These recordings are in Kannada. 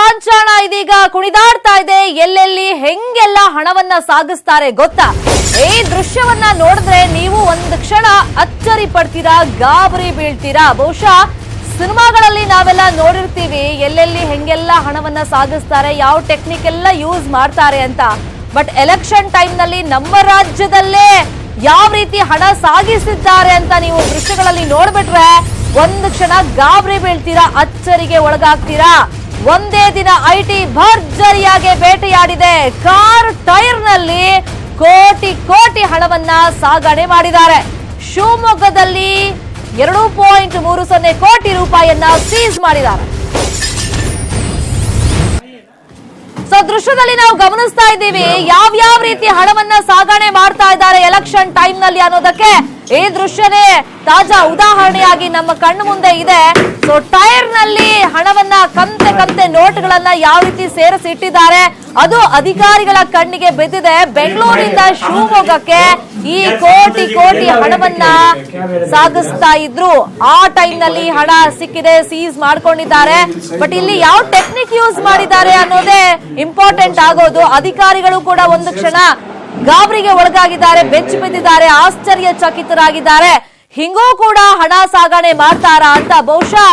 ಲಾಂಛನ ಇದೀಗ ಕುಣಿದಾಡ್ತಾ ಇದೆ. ಎಲ್ಲೆಲ್ಲಿ ಹೆಂಗೆಲ್ಲ ಹಣವನ್ನ ಸಾಗಿಸ್ತಾರೆ ಗೊತ್ತಾ? ಈ ದೃಶ್ಯವನ್ನ ನೋಡಿದ್ರೆ ನೀವು ಒಂದು ಕ್ಷಣ ಅಚ್ಚರಿ ಪಡ್ತೀರಾ, ಗಾಬರಿ ಬೀಳ್ತೀರಾ. ಬಹುಶಃ ಸಿನಿಮಾಗಳಲ್ಲಿ ನಾವೆಲ್ಲ ನೋಡಿರ್ತೀವಿ ಎಲ್ಲೆಲ್ಲಿ ಹೆಂಗೆಲ್ಲ ಹಣವನ್ನ ಸಾಗಿಸ್ತಾರೆ, ಯಾವ ಟೆಕ್ನಿಕ್ ಎಲ್ಲ ಯೂಸ್ ಮಾಡ್ತಾರೆ ಅಂತ. ಬಟ್ ಎಲೆಕ್ಷನ್ ಟೈಮ್ ನಲ್ಲಿ ನಮ್ಮ ರಾಜ್ಯದಲ್ಲೇ ಯಾವ ರೀತಿ ಹಣ ಸಾಗಿಸಿದ್ದಾರೆ ಅಂತ ನೀವು ದೃಶ್ಯಗಳಲ್ಲಿ ನೋಡ್ಬಿಟ್ರೆ ಒಂದು ಕ್ಷಣ ಗಾಬರಿ ಬೀಳ್ತೀರಾ, ಅಚ್ಚರಿಗೆ ಒಳಗಾಗ್ತೀರಾ. ಒಂದೇ ದಿನ ಐಟಿ ಭರ್ಜರಿಯಾಗಿ ಬೇಟೆಯಾಡಿದೆ. ಕಾರ್ ಟೈರ್ ನಲ್ಲಿ ಕೋಟಿ ಕೋಟಿ ಹಣವನ್ನ ಸಾಗಣೆ ಮಾಡಿದ್ದಾರೆ. ಶಿವಮೊಗ್ಗದಲ್ಲಿ 2.30 ಕೋಟಿ ರೂಪಾಯಿಯನ್ನ ಸೀಸ್ ಮಾಡಿದ್ದಾರೆ. ಸೊ ದೃಶ್ಯದಲ್ಲಿ ನಾವು ಗಮನಿಸ್ತಾ ಇದ್ದೀವಿ ಯಾವ ರೀತಿ ಹಣವನ್ನ ಸಾಗಣೆ ಮಾಡ್ತಾ ಇದ್ದಾರೆ ಎಲೆಕ್ಷನ್ ಟೈಮ್ ನಲ್ಲಿ ಅನ್ನೋದಕ್ಕೆ ಈ ದೃಶ್ಯನೇ ತಾಜಾ ಉದಾಹರಣೆಯಾಗಿ ನಮ್ಮ ಕಣ್ಣು ಮುಂದೆ ಇದೆ. ಸೊ ಟೈರ್ ನಲ್ಲಿ ಹಣವನ್ನ ಕಂತೆ ನೋಟ್ಗಳನ್ನ ಯಾವ ರೀತಿ ಸೇರಿಸಿ ಇಟ್ಟಿದ್ದಾರೆ, ಅದು ಅಧಿಕಾರಿಗಳ ಕಣ್ಣಿಗೆ ಬಿದ್ದಿದೆ. ಬೆಂಗಳೂರಿನಿಂದ ಶಿವಮೊಗ್ಗಕ್ಕೆ ಈ ಕೋಟಿ ಕೋಟಿ ಹಣವನ್ನ ಸಾಗಿಸ್ತಾ ಇದ್ರು. ಆ ಟೈಮ್ ನಲ್ಲಿ ಹಣ ಸಿಕ್ಕಿದೆ, ಸೀಸ್ ಮಾಡ್ಕೊಂಡಿದ್ದಾರೆ. ಬಟ್ ಇಲ್ಲಿ ಯಾವ ಟೆಕ್ನಿಕ್ ಯೂಸ್ ಮಾಡಿದ್ದಾರೆ ಅನ್ನೋದೇ ಇಂಪಾರ್ಟೆಂಟ್ ಆಗೋದು. ಅಧಿಕಾರಿಗಳು ಕೂಡ ಒಂದು ಕ್ಷಣ ಗಾಬರಿಗೆ ಒಳಗಾಗಿದ್ದಾರೆ, ಬೆಚ್ಚಿ ಬಿದ್ದಿದ್ದಾರೆ, ಆಶ್ಚರ್ಯಚಕಿತರಾಗಿದ್ದಾರೆ. ಹಿಂಗೂ ಕೂಡ ಹಣ ಸಾಗಣೆ ಮಾಡ್ತಾರಾ ಅಂತ. ಬಹುಶಃ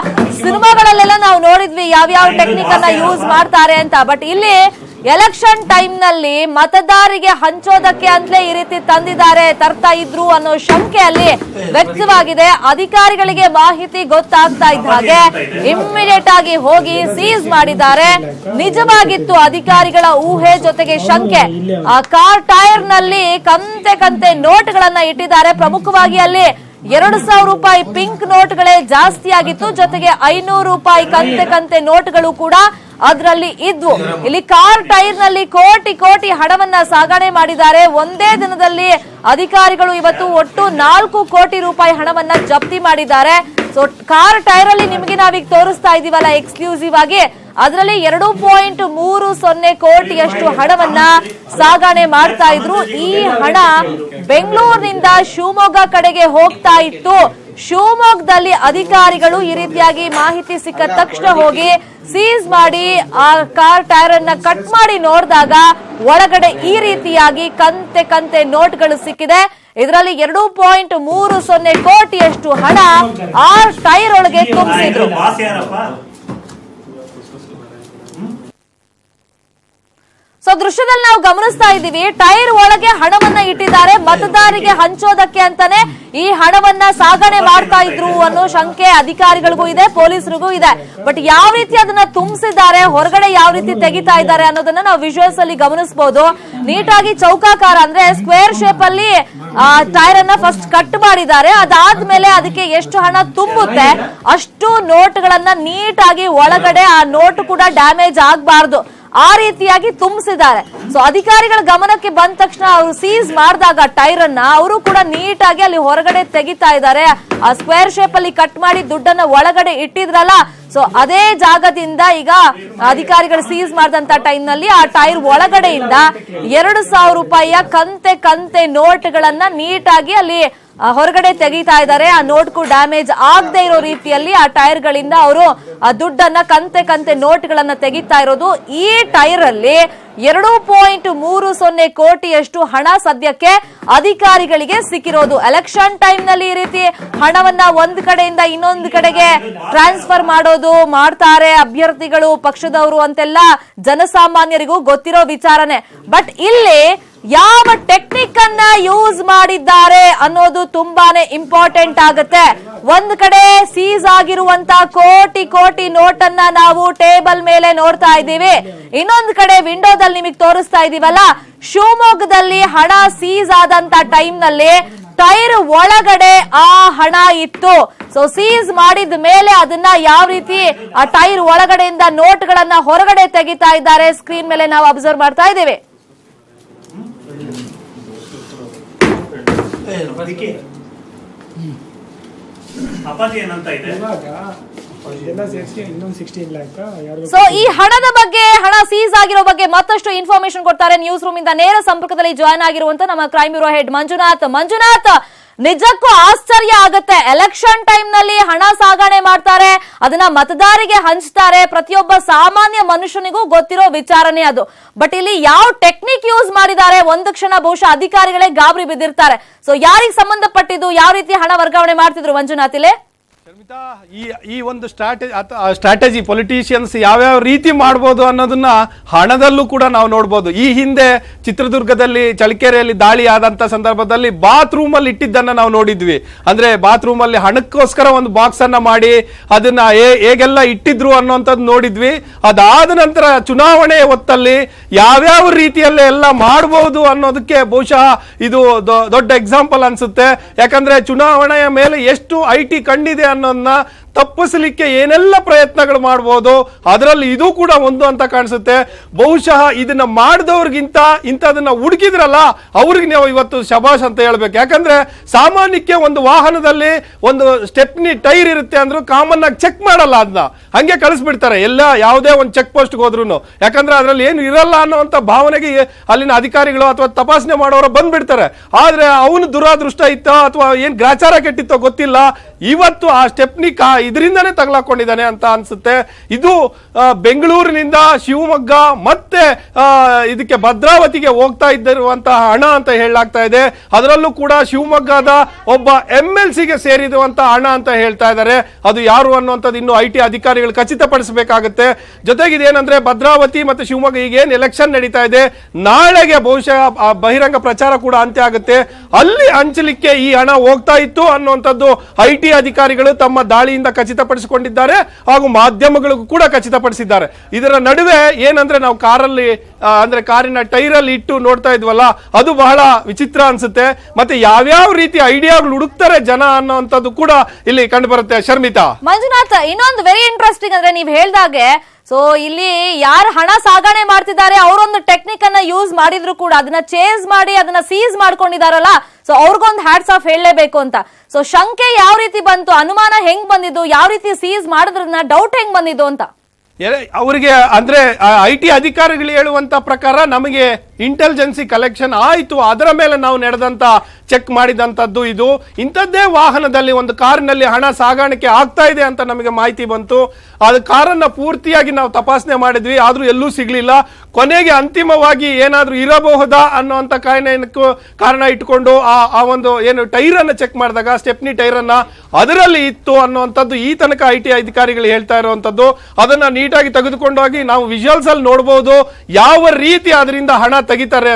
ಸಿನಿಮಾಗಳಲ್ಲೆಲ್ಲ ನಾವು ನೋಡಿದ್ವಿ ಯಾವ ಟೆಕ್ನಿಕ್ ಅನ್ನ ಯೂಸ್ ಮಾಡ್ತಾರೆ ಅಂತ. ಬಟ್ ಇಲ್ಲಿ ಎಲೆಕ್ಷನ್ ಟೈಮ್ ನಲ್ಲಿ ಮತದಾರರಿಗೆ ಹಂಚೋದಕ್ಕೆ ಅಂತಲೇ ಈ ರೀತಿ ತರ್ತಾ ಇದ್ರು ಅನ್ನೋ ಶಂಕೆ ಅಲ್ಲಿ ವ್ಯಕ್ತವಾಗಿದೆ. ಅಧಿಕಾರಿಗಳಿಗೆ ಮಾಹಿತಿ ಗೊತ್ತಾಗ್ತಾ ಇದ್ದ ಹಾಗೆ ಇಮ್ಮಿಡಿಯೇಟ್ ಆಗಿ ಹೋಗಿ ಸೀಸ್ ಮಾಡಿದ್ದಾರೆ. ನಿಜವಾಗಿತ್ತು ಅಧಿಕಾರಿಗಳ ಊಹೆ ಜೊತೆಗೆ ಶಂಕೆ. ಆ ಕಾರ್ ಟೈರ್ ನಲ್ಲಿ ಕಂತೆ ನೋಟ್ಗಳನ್ನ ಇಟ್ಟಿದ್ದಾರೆ. ಪ್ರಮುಖವಾಗಿ ಅಲ್ಲಿ 2,000 ರೂಪಾಯಿ ಪಿಂಕ್ ನೋಟ್ಗಳೇ ಜಾಸ್ತಿ ಆಗಿತ್ತು. ಜೊತೆಗೆ 500 ರೂಪಾಯಿ ಕಂತೆ ನೋಟ್ಗಳು ಕೂಡ ಅದರಲ್ಲಿ ಇದ್ವು. ಇಲ್ಲಿ ಕಾರ್ ಟೈರ್ ನಲ್ಲಿ ಕೋಟಿ ಕೋಟಿ ಹಣವನ್ನ ಸಾಗಣೆ ಮಾಡಿದ್ದಾರೆ. ಒಂದೇ ದಿನದಲ್ಲಿ ಅಧಿಕಾರಿಗಳು ಇವತ್ತು ಒಟ್ಟು 4 ಕೋಟಿ ರೂಪಾಯಿ ಹಣವನ್ನ ಜಪ್ತಿ ಮಾಡಿದ್ದಾರೆ. ಸೊ ಕಾರ್ ಟೈರ್ ಅಲ್ಲಿ ನಿಮಗೆ ನಾವೀಗ ತೋರಿಸ್ತಾ ಇದೀವಲ್ಲ ಎಕ್ಸ್ಕ್ಲೂಸಿವ್ ಆಗಿ, ಅದರಲ್ಲಿ 2.30 ಕೋಟಿಯಷ್ಟು ಹಣವನ್ನ ಸಾಗಣೆ ಮಾಡ್ತಾ ಇದ್ರು. ಈ ಹಣ ಬೆಂಗಳೂರಿನಿಂದ ಶಿವಮೊಗ್ಗ ಕಡೆಗೆ ಹೋಗ್ತಾ ಇತ್ತು. ಶಿವಮೊಗ್ಗದಲ್ಲಿ ಅಧಿಕಾರಿಗಳು ಈ ರೀತಿಯಾಗಿ ಮಾಹಿತಿ ಸಿಕ್ಕ ತಕ್ಷಣ ಹೋಗಿ ಸೀಸ್ ಮಾಡಿ ಆ ಕಾರ್ ಟೈರ್ ಅನ್ನ ಕಟ್ ಮಾಡಿ ನೋಡಿದಾಗ ಒಳಗಡೆ ಈ ರೀತಿಯಾಗಿ ಕಂತೆ ನೋಟ್ಗಳು ಸಿಕ್ಕಿದೆ. ಇದರಲ್ಲಿ 2.30 ಕೋಟಿಯಷ್ಟು ಹಣ ಆ ಟೈರ್ ಒಳಗೆ ತುಂಬಿಸಿದ್ರು. ಸೊ ದೃಶ್ಯದಲ್ಲಿ ನಾವು ಗಮನಿಸ್ತಾ ಇದ್ದೀವಿ ಟೈರ್ ಒಳಗೆ ಹಣವನ್ನ ಇಟ್ಟಿದ್ದಾರೆ. ಮತದಾರರಿಗೆ ಹಂಚೋದಕ್ಕೆ ಅಂತಾನೆ ಈ ಹಣವನ್ನ ಸಾಗಣೆ ಮಾಡ್ತಾ ಇದ್ರು ಅನ್ನೋ ಶಂಕೆ ಅಧಿಕಾರಿಗಳಿಗೂ ಇದೆ, ಪೊಲೀಸರಿಗೂ ಇದೆ. ಬಟ್ ಯಾವ ರೀತಿ ಅದನ್ನ ತುಂಬಿಸಿದ್ದಾರೆ, ಹೊರಗಡೆ ಯಾವ ರೀತಿ ತೆಗಿತಾ ಇದ್ದಾರೆ ಅನ್ನೋದನ್ನ ನಾವು ವಿಜುವಲ್ಸ್ ಅಲ್ಲಿ ಗಮನಿಸಬಹುದು. ನೀಟಾಗಿ ಚೌಕಾಕಾರ ಅಂದ್ರೆ ಸ್ಕ್ವೇರ್ ಶೇಪ್ ಅಲ್ಲಿ ಟೈರ್ ಅನ್ನ ಫಸ್ಟ್ ಕಟ್ ಮಾಡಿದ್ದಾರೆ. ಅದಾದ್ಮೇಲೆ ಅದಕ್ಕೆ ಎಷ್ಟು ಹಣ ತುಂಬುತ್ತೆ ಅಷ್ಟು ನೋಟ್ಗಳನ್ನ ನೀಟಾಗಿ ಒಳಗಡೆ ಆ ನೋಟ್ ಕೂಡ ಡ್ಯಾಮೇಜ್ ಆಗಬಾರ್ದು ಆ ರೀತಿಯಾಗಿ ತುಂಬಿಸಿದ್ದಾರೆ. ಸೊ ಅಧಿಕಾರಿಗಳ ಗಮನಕ್ಕೆ ಬಂದ ತಕ್ಷಣ ಅವರು ಸೀಸ್ ಮಾಡಿದಾಗ ಟೈರ್ ಅನ್ನ ಅವರು ಕೂಡ ನೀಟಾಗಿ ಅಲ್ಲಿ ಹೊರಗಡೆ ತೆಗಿತಾ ಇದ್ದಾರೆ. ಆ ಸ್ಕ್ವೇರ್ ಶೇಪ್ ಅಲ್ಲಿ ಕಟ್ ಮಾಡಿ ದುಡ್ಡನ್ನ ಒಳಗಡೆ ಇಟ್ಟಿದ್ರಲ್ಲ, ಸೊ ಅದೇ ಜಾಗದಿಂದ ಈಗ ಅಧಿಕಾರಿಗಳು ಸೀಸ್ ಮಾಡಿದಂತ ಟೈಮ್ ನಲ್ಲಿ ಆ ಟೈರ್ ಒಳಗಡೆಯಿಂದ 2,000 ರೂಪಾಯಿಯ ಕಂತೆ ನೋಟ್ಗಳನ್ನ ನೀಟಾಗಿ ಅಲ್ಲಿ ಹೊರಗಡೆ ತೆಗಿತಾ ಇದ್ದಾರೆ. ಆ ನೋಟ್ಗೂ ಡ್ಯಾಮೇಜ್ ಆಗದೆ ಇರೋ ರೀತಿಯಲ್ಲಿ ಆ ಟೈರ್ ಗಳಿಂದ ಅವರು ಆ ದುಡ್ಡನ್ನ ಕಂತೆ ನೋಟ್ಗಳನ್ನ ತೆಗಿತಾ ಇರೋದು. ಈ ಟೈರ್ ಅಲ್ಲಿ 2.30 ಕೋಟಿಯಷ್ಟು ಹಣ ಸದ್ಯಕ್ಕೆ ಅಧಿಕಾರಿಗಳಿಗೆ ಸಿಕ್ಕಿರೋದು. ಎಲೆಕ್ಷನ್ ಟೈಮ್ ನಲ್ಲಿ ಈ ರೀತಿ ಹಣವನ್ನ ಒಂದ್ ಕಡೆಯಿಂದ ಇನ್ನೊಂದು ಕಡೆಗೆ ಟ್ರಾನ್ಸ್ಫರ್ ಮಾಡೋದು ಮಾಡ್ತಾರೆ ಅಭ್ಯರ್ಥಿಗಳು, ಪಕ್ಷದವರು ಅಂತೆಲ್ಲ ಜನಸಾಮಾನ್ಯರಿಗೂ ಗೊತ್ತಿರೋ ವಿಚಾರನೆ. ಬಟ್ ಇಲ್ಲಿ ಯಾವ ಟೆಕ್ನಿಕ್ ಅನ್ನ ಯೂಸ್ ಮಾಡಿದ್ದಾರೆ ಅನ್ನೋದು ತುಂಬಾನೇ ಇಂಪಾರ್ಟೆಂಟ್ ಆಗುತ್ತೆ. ಒಂದ್ ಕಡೆ ಸೀಸ್ ಆಗಿರುವಂತ ಕೋಟಿ ಕೋಟಿ ನೋಟ್ ಅನ್ನ ನಾವು ಟೇಬಲ್ ಮೇಲೆ ನೋಡ್ತಾ ಇದ್ದೀವಿ. ಇನ್ನೊಂದ್ ಕಡೆ ವಿಂಡೋದಲ್ಲಿ ನಿಮಗೆ ತೋರಿಸ್ತಾ ಇದೀವಲ್ಲ, ಶಿವಮೊಗ್ಗದಲ್ಲಿ ಹಣ ಸೀಸ್ ಆದಂತ ಟೈಮ್ ನಲ್ಲಿ ಟೈರ್ ಒಳಗಡೆ ಆ ಹಣ ಇತ್ತು. ಸೊ ಸೀಸ್ ಮಾಡಿದ ಮೇಲೆ ಅದನ್ನ ಯಾವ ರೀತಿ ಆ ಟೈರ್ ಒಳಗಡೆಯಿಂದ ನೋಟ್ಗಳನ್ನ ಹೊರಗಡೆ ತೆಗಿತಾ ಇದ್ದಾರೆ ಸ್ಕ್ರೀನ್ ಮೇಲೆ ನಾವು ಅಬ್ಸರ್ವ್ ಮಾಡ್ತಾ ಇದ್ದೇವೆ. ಸೊ ಈ ಹಣದ ಬಗ್ಗೆ, ಹಣ ಸೀಸ್ ಆಗಿರೋ ಬಗ್ಗೆ ಮತ್ತಷ್ಟು ಇನ್ಫಾರ್ಮೇಶನ್ ಕೊಡ್ತಾರೆ ನ್ಯೂಸ್ ರೂಮ್ ಇಂದ ನೇರ ಸಂಪರ್ಕದಲ್ಲಿ ಜಾಯ್ನ್ ಆಗಿರುವಂತ ನಮ್ಮ ಕ್ರೈಮ್ ಬ್ಯೂರೋ ಹೆಡ್ ಮಂಜುನಾಥ್. ನಿಜಕ್ಕೂ ಆಶ್ಚರ್ಯ ಆಗುತ್ತೆ. ಎಲೆಕ್ಷನ್ ಟೈಮ್ ನಲ್ಲಿ ಹಣ ಸಾಗಣೆ ಮಾಡ್ತಾರೆ, ಅದನ್ನ ಮತದಾರರಿಗೆ ಹಂಚ್ತಾರೆ. ಪ್ರತಿಯೊಬ್ಬ ಸಾಮಾನ್ಯ ಮನುಷ್ಯನಿಗೂ ಗೊತ್ತಿರೋ ವಿಚಾರನೇ ಅದು. ಬಟ್ ಇಲ್ಲಿ ಯಾವ ಟೆಕ್ನಿಕ್ ಯೂಸ್ ಮಾಡಿದ್ದಾರೆ, ಒಂದು ಕ್ಷಣ ಬಹುಶಃ ಅಧಿಕಾರಿಗಳೇ ಗಾಬರಿ ಬಿದ್ದಿರ್ತಾರೆ. ಸೊ ಯಾರಿಗೆ ಸಂಬಂಧಪಟ್ಟಿದ್ದು, ಯಾವ ರೀತಿ ಹಣ ವರ್ಗಾವಣೆ ಮಾಡ್ತಿದ್ರು ಮಂಜುನಾಥ್ ಇಲ್ಲೇ? ಈ ಒಂದು ಸ್ಟ್ರಾಟಜಿ ಪೊಲಿಟಿಷಿಯನ್ಸ್ ಯಾವ್ಯಾವ ರೀತಿ ಮಾಡ್ಬೋದು ಅನ್ನೋದನ್ನ ಹಣದಲ್ಲೂ ಕೂಡ ನಾವು ನೋಡ್ಬೋದು. ಈ ಹಿಂದೆ ಚಿತ್ರದುರ್ಗದಲ್ಲಿ ಚಳ್ಳಕೆರೆಯಲ್ಲಿ ದಾಳಿ ಆದಂತ ಸಂದರ್ಭದಲ್ಲಿ ಬಾತ್ರೂಮ್ ಅಲ್ಲಿ ಇಟ್ಟಿದ್ದನ್ನ ನಾವು ನೋಡಿದ್ವಿ. ಅಂದ್ರೆ ಬಾತ್ರೂಮ್ ಅಲ್ಲಿ ಹಣಕ್ಕೋಸ್ಕರ ಒಂದು ಬಾಕ್ಸ್ ಅನ್ನ ಮಾಡಿ ಅದನ್ನ ಹೇಗೆಲ್ಲ ಇಟ್ಟಿದ್ರು ಅನ್ನೋಂಥದ್ದು ನೋಡಿದ್ವಿ. ಅದಾದ ನಂತರ ಚುನಾವಣೆ ಹೊತ್ತಲ್ಲಿ ಯಾವ್ಯಾವ ರೀತಿಯಲ್ಲೇ ಎಲ್ಲ ಮಾಡಬಹುದು ಅನ್ನೋದಕ್ಕೆ ಬಹುಶಃ ಇದು ದೊಡ್ಡ ಎಕ್ಸಾಂಪಲ್ ಅನ್ಸುತ್ತೆ. ಯಾಕಂದ್ರೆ ಚುನಾವಣೆಯ ಮೇಲೆ ಎಷ್ಟು ಐಟಿ ಕಣ್ಣಿದೆ ಅನ್ನೋದನ್ನ ತಪ್ಪಿಸಲಿಕ್ಕೆ ಏನೆಲ್ಲ ಪ್ರಯತ್ನಗಳು ಮಾಡಬಹುದು, ಅದರಲ್ಲಿ ಇದು ಕೂಡ ಒಂದು ಅಂತ ಕಾಣಿಸುತ್ತೆ. ಬಹುಶಃ ಇದನ್ನ ಮಾಡಿದವ್ರಿಗಿಂತ ಇಂಥದನ್ನ ಹುಡುಕಿದ್ರಲ್ಲ ಅವ್ರಿಗೆ ನಾವು ಇವತ್ತು ಶಬಾಷ್ ಅಂತ ಹೇಳ್ಬೇಕು. ಯಾಕಂದ್ರೆ ಸಾಮಾನ್ಯಕ್ಕೆ ಒಂದು ವಾಹನದಲ್ಲಿ ಒಂದು ಸ್ಟೆಪ್ನಿ ಟೈರ್ ಇರುತ್ತೆ ಅಂದ್ರೂ ಕಾಮನ್ ಆಗಿ ಚೆಕ್ ಮಾಡಲ್ಲ, ಅದನ್ನ ಹಂಗೆ ಕಳಿಸ್ಬಿಡ್ತಾರೆ ಎಲ್ಲ ಯಾವುದೇ ಒಂದು ಚೆಕ್ ಪೋಸ್ಟ್ ಹೋದ್ರು. ಯಾಕಂದ್ರೆ ಅದರಲ್ಲಿ ಏನು ಇರಲ್ಲ ಅನ್ನೋಂಥ ಭಾವನೆಗೆ ಅಲ್ಲಿನ ಅಧಿಕಾರಿಗಳು ಅಥವಾ ತಪಾಸಣೆ ಮಾಡೋರು ಬಂದ್ಬಿಡ್ತಾರೆ. ಆದ್ರೆ ಅವನು ದುರಾದೃಷ್ಟ ಇತ್ತೋ ಅಥವಾ ಏನ್ ಗ್ರಾಚಾರ ಕೆಟ್ಟಿತ್ತೋ ಗೊತ್ತಿಲ್ಲ, ಇವತ್ತು ಆ ಸ್ಟೆಪ್ನಿ ಇದರಿಂದಾನೇ ತಗಲಾಕೊಂಡಿದ್ದಾನೆ ಅಂತ ಅನ್ಸುತ್ತೆ. ಇದು ಬೆಂಗಳೂರಿನಿಂದ ಶಿವಮೊಗ್ಗ ಮತ್ತೆ ಇದಕ್ಕೆ ಭದ್ರಾವತಿಗೆ ಹೋಗ್ತಾ ಇದ್ದಿರುವಂತಹ ಹಣ ಅಂತ ಹೇಳಲಾಗ್ತಾ ಇದೆ. ಅದರಲ್ಲೂ ಕೂಡ ಶಿವಮೊಗ್ಗದ ಒಬ್ಬ MLC ಗೆ ಸೇರಿರುವಂತಹ ಹಣ ಅಂತ ಹೇಳ್ತಾ ಇದ್ದಾರೆ. ಅದು ಯಾರು ಅನ್ನುವಂಥದ್ದು ಇನ್ನು IT ಅಧಿಕಾರಿಗಳು ಖಚಿತಪಡಿಸಬೇಕಾಗುತ್ತೆ. ಜೊತೆಗೆ ಇದೇನಂದ್ರೆ ಭದ್ರಾವತಿ ಮತ್ತು ಶಿವಮೊಗ್ಗ ಈಗೇನು ಎಲೆಕ್ಷನ್ ನಡೀತಾ ಇದೆ, ನಾಳೆಗೆ ಬಹುಶಃ ಬಹಿರಂಗ ಪ್ರಚಾರ ಕೂಡ ಅಂತ್ಯ ಆಗುತ್ತೆ. ಅಲ್ಲಿ ಹಂಚಲಿಕ್ಕೆ ಈ ಹಣ ಹೋಗ್ತಾ ಇತ್ತು ಅನ್ನುವಂಥದ್ದು IT ಅಧಿಕಾರಿಗಳು ತಮ್ಮ ದಾಳಿಯಿಂದ ಖಚಿತಪಡಿಸಿಕೊಂಡಿದ್ದಾರೆ, ಹಾಗೂ ಮಾಧ್ಯಮಗಳಿಗೂ ಕೂಡ ಖಚಿತಪಡಿಸಿದ್ದಾರೆ. ಇದರ ನಡುವೆ ಏನಂದ್ರೆ ನಾವು ಕಾರಲ್ಲಿ ಅಂದ್ರೆ ಕಾರಿನ ಟೈರ್ ಅಲ್ಲಿ ಇಟ್ಟು ನೋಡ್ತಾ ಇದ್ವಲ್ಲ, ಅದು ಬಹಳ ವಿಚಿತ್ರ ಅನ್ಸುತ್ತೆ. ಮತ್ತೆ ಯಾವ್ಯಾವ ರೀತಿ ಐಡಿಯಾಗಳು ಹುಡುಕ್ತಾರೆ ಜನ ಅನ್ನೋಂಥದ್ದು ಕೂಡ ಇಲ್ಲಿ ಕಂಡು ಬರುತ್ತೆ. ಶರ್ಮಿತಾ, ಮಂಜುನಾಥ್, ಇನ್ನೊಂದು ವೆರಿ ಇಂಟ್ರೆಸ್ಟಿಂಗ್ ಅಂದ್ರೆ ನೀವು ಹೇಳ್ದಾಗೆ, ಸೊ ಇಲ್ಲಿ ಯಾರು ಹಣ ಸಾಗಣೆ ಮಾಡ್ತಿದ್ದಾರೆ ಅವರೊಂದು ಟೆಕ್ನಿಕ್ ಅನ್ನ ಯೂಸ್ ಮಾಡಿದ್ರು ಕೂಡ ಅದನ್ನ ಚೇಸ್ ಮಾಡಿ ಅದನ್ನ ಸೀಸ್ ಮಾಡ್ಕೊಂಡಿದಾರಲ್ಲ, ಸೊ ಅವ್ರಿಗೊಂದು ಹ್ಯಾಟ್ಸ್ ಆಫ್ ಹೇಳಲೇಬೇಕು ಅಂತ. ಸೊ ಶಂಕೆ ಯಾವ ರೀತಿ ಬಂತು, ಅನುಮಾನ ಹೆಂಗ್ ಬಂದಿದ್ದು, ಯಾವ ರೀತಿ ಸೀಸ್ ಮಾಡಿದ್ರನ್ನ ಡೌಟ್ ಹೆಂಗ್ ಬಂದಿದ್ದು ಅಂತ ಅವರಿಗೆ ಅಂದ್ರೆ IT ಅಧಿಕಾರಿಗಳು ಹೇಳುವಂತ ಪ್ರಕಾರ ನಮಗೆ ಇಂಟೆಲಿಜೆನ್ಸಿ ಕಲೆಕ್ಷನ್ ಆಯಿತು, ಅದರ ಮೇಲೆ ನಾವು ನಡೆದಂತ ಚೆಕ್ ಮಾಡಿದಂತದ್ದು ಇದು. ಇಂಥದ್ದೇ ವಾಹನದಲ್ಲಿ ಒಂದು ಕಾರಿನಲ್ಲಿ ಹಣ ಸಾಗಾಣಿಕೆ ಆಗ್ತಾ ಇದೆ ಅಂತ ನಮಗೆ ಮಾಹಿತಿ ಬಂತು. ಅದು ಕಾರನ್ನ ಪೂರ್ತಿಯಾಗಿ ನಾವು ತಪಾಸಣೆ ಮಾಡಿದ್ವಿ, ಆದ್ರೂ ಎಲ್ಲೂ ಸಿಗ್ಲಿಲ್ಲ. ಕೊನೆಗೆ ಅಂತಿಮವಾಗಿ ಏನಾದ್ರೂ ಇರಬಹುದಾ ಅನ್ನುವಂತ ಕಾರಣ ಇಟ್ಕೊಂಡು ಆ ಒಂದು ಏನು ಟೈರ್ ಅನ್ನ ಚೆಕ್ ಮಾಡಿದಾಗ ಸ್ಟೆಪ್ನಿ ಟೈರ್ ಅನ್ನ ಅದರಲ್ಲಿ ಇತ್ತು ಅನ್ನುವಂಥದ್ದು ಈ ತನಕ IT ಅಧಿಕಾರಿಗಳು ಹೇಳ್ತಾ ಇರುವಂತದ್ದು. ಅದನ್ನ ನೀಟಾಗಿ ತೆಗೆದುಕೊಂಡೋಗಿ ನಾವು ವಿಜುವಲ್ಸ್ ಅಲ್ಲಿ ನೋಡಬಹುದು ಯಾವ ರೀತಿ ಅದರಿಂದ ಹಣ ತೆಗಿತಾರೆ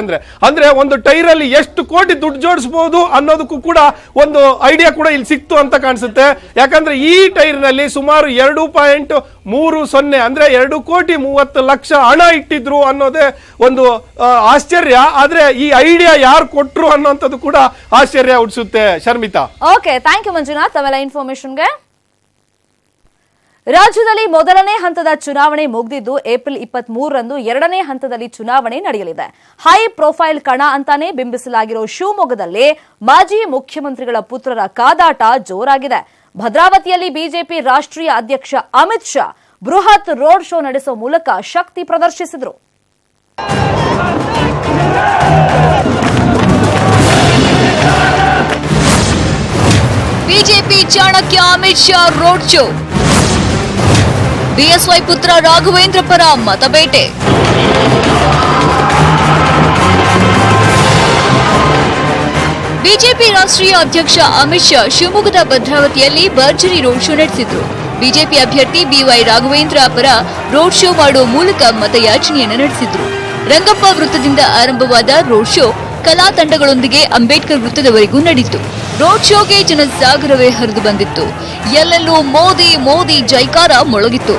ಅಂದ್ರೆ ಒಂದು ಟೈರ್ ಅಲ್ಲಿ ಎಷ್ಟು ಕೋಟಿ ದುಡ್ಡು ಜೋಡಿಸಬಹುದು ಅನ್ನೋದಕ್ಕೂ ಕೂಡ ಒಂದು ಐಡಿಯಾ ಕೂಡ ಇಲ್ಲಿ ಸಿಕ್ತು ಅಂತ ಕಾಣಿಸುತ್ತೆ. ಯಾಕಂದ್ರೆ ಈ ಟೈರ್ ನಲ್ಲಿ ಸುಮಾರು 2.30 ಅಂದ್ರೆ 2,30,00,000 ಹಣ ಇಟ್ಟಿದ್ರು ಅನ್ನೋದೇ ಒಂದು ಆಶ್ಚರ್ಯ. ಆದ್ರೆ ಈ ಐಡಿಯಾ ಯಾರು ಕೊಟ್ರು ಅನ್ನೋಂಥದ್ದು ಕೂಡ ಆಶ್ಚರ್ಯ ಹುಟ್ಟಿಸುತ್ತೆ. Sharmita, okay, thank you Manjunath ಅವೆಲ್ಲ ಇನ್ಫಾರ್ಮೇಶನ್ಗೆ. ರಾಜ್ಯದಲ್ಲಿ ಮೊದಲನೇ ಹಂತದ ಚುನಾವಣೆ ಮುಗಿದಿದ್ದು ಏಪ್ರಿಲ್ 23ರಂದು ಎರಡನೇ ಹಂತದಲ್ಲಿ ಚುನಾವಣೆ ನಡೆಯಲಿದೆ. ಹೈ ಪ್ರೊಫೈಲ್ ಕಣ ಅಂತಾನೆ ಬಿಂಬಿಸಲಾಗಿರೋ ಶಿವಮೊಗ್ಗದಲ್ಲಿ ಮಾಜಿ ಮುಖ್ಯಮಂತ್ರಿಗಳ ಪುತ್ರರ ಕಾದಾಟ ಜೋರಾಗಿದೆ. ಭದ್ರಾವತಿಯಲ್ಲಿ ಬಿಜೆಪಿ ರಾಷ್ಟ್ರೀಯ ಅಧ್ಯಕ್ಷ ಅಮಿತ್ ಶಾ ಬೃಹತ್ ರೋಡ್ ಶೋ ನಡೆಸುವ ಮೂಲಕ ಶಕ್ತಿ ಪ್ರದರ್ಶಿಸಿದರು. BJP Chanakya Amit Shah road show. BSY ಪುತ್ರ ರಾಘವೇಂದ್ರ ಪರ ಮತಬೇಟೆ. ಬಿಜೆಪಿ ರಾಷ್ಟ್ರೀಯ ಅಧ್ಯಕ್ಷ ಅಮಿತ್ ಶಾ ಶಿವಮೊಗ್ಗದ ಭದ್ರಾವತಿಯಲ್ಲಿ ಭರ್ಜರಿ ರೋಡ್ ಶೋ ನಡೆಸಿದ್ರು. ಬಿಜೆಪಿ ಅಭ್ಯರ್ಥಿ ಬಿವೈ ರಾಘವೇಂದ್ರ ಪರ ರೋಡ್ ಶೋ ಮಾಡುವ ಮೂಲಕ ಮತಯಾಚನೆಯನ್ನು ನಡೆಸಿದ್ರು. ರಂಗಪ್ಪ ವೃತ್ತದಿಂದ ಆರಂಭವಾದ ರೋಡ್ ಶೋ ಕಲಾ ತಂಡಗಳೊಂದಿಗೆ ಅಂಬೇಡ್ಕರ್ ವೃತ್ತದವರೆಗೂ ನಡೆಯಿತು. ರೋಡ್ ಶೋಗೆ ಜನಸಾಗರವೇ ಹರಿದು ಬಂದಿತ್ತು. ಎಲ್ಲೆಲ್ಲೂ ಮೋದಿ ಮೋದಿ ಜೈಕಾರ ಮೊಳಗಿತ್ತು.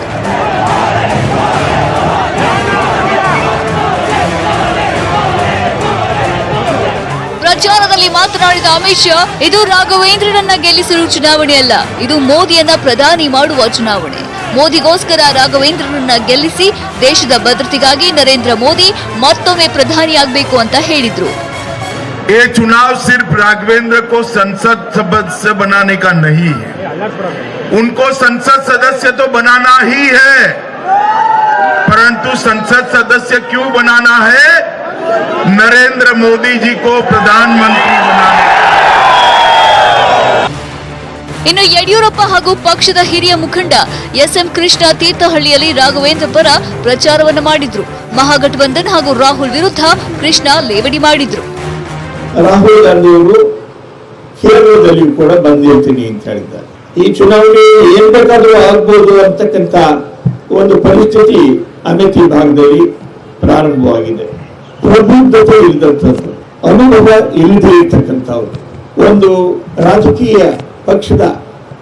ಪ್ರಚಾರದಲ್ಲಿ ಮಾತನಾಡಿದ ಅಮಿತ್ ಶಾ, ಇದು ರಾಘವೇಂದ್ರರನ್ನ ಗೆಲ್ಲಿಸಲು ಚುನಾವಣೆ ಅಲ್ಲ, ಇದು ಮೋದಿಯನ್ನ ಪ್ರಧಾನಿ ಮಾಡುವ ಚುನಾವಣೆ. ಮೋದಿಗೋಸ್ಕರ ರಾಘವೇಂದ್ರರನ್ನ ಗೆಲ್ಲಿಸಿ ದೇಶದ ಭದ್ರತೆಗಾಗಿ ನರೇಂದ್ರ ಮೋದಿ ಮತ್ತೊಮ್ಮೆ ಪ್ರಧಾನಿಯಾಗಬೇಕು ಅಂತ ಹೇಳಿದ್ರು. ये चुनाव सिर्फ राघवेंद्र को संसद सदस्य बनाने का नहीं है, उनको संसद सदस्य तो बनाना ही है, परंतु संसद सदस्य क्यों बनाना है? नरेंद्र मोदी जी को प्रधानमंत्री बनाना। ಇನ್ನು ಯಡಿಯೂರಪ್ಪ ಹಾಗೂ ಪಕ್ಷದ ಹಿರಿಯ ಮುಖಂಡ ಎಸ್ಎಂ ಕೃಷ್ಣ ತೀರ್ಥಹಳ್ಳಿಯಲ್ಲಿ ರಾಘವೇಂದ್ರ ಪರ ಪ್ರಚಾರವನ್ನು ಮಾಡಿದ್ರು. ಮಹಾಗಠಬಂಧನ್ ಹಾಗೂ ರಾಹುಲ್ ವಿರುದ್ಧ ಕೃಷ್ಣ ಲೇವಡಿ ಮಾಡಿದ್ರು. ರಾಹುಲ್ ಗಾಂಧಿಯವರು ಕೇರಳದಲ್ಲಿಯೂ ಕೂಡ ಬಂದಿರ್ತೀನಿ ಅಂತ ಹೇಳಿದ್ದಾರೆ. ಈ ಚುನಾವಣೆ ಏನ್ ಬೇಕಾದ್ರೂ ಆಗ್ಬೋದು ಅಂತಕ್ಕಂಥ ಒಂದು ಪರಿಸ್ಥಿತಿ ಅಮೇಥಿ ಭಾಗದಲ್ಲಿ ಪ್ರಾರಂಭವಾಗಿದೆ. ಪ್ರಬುದ್ಧತೆ ಇಲ್ಲದಂಥದ್ದು, ಅನುಭವ ಇಲ್ಲದೆ ಇರ್ತಕ್ಕಂಥವ್ರು ಒಂದು ರಾಜಕೀಯ ಪಕ್ಷದ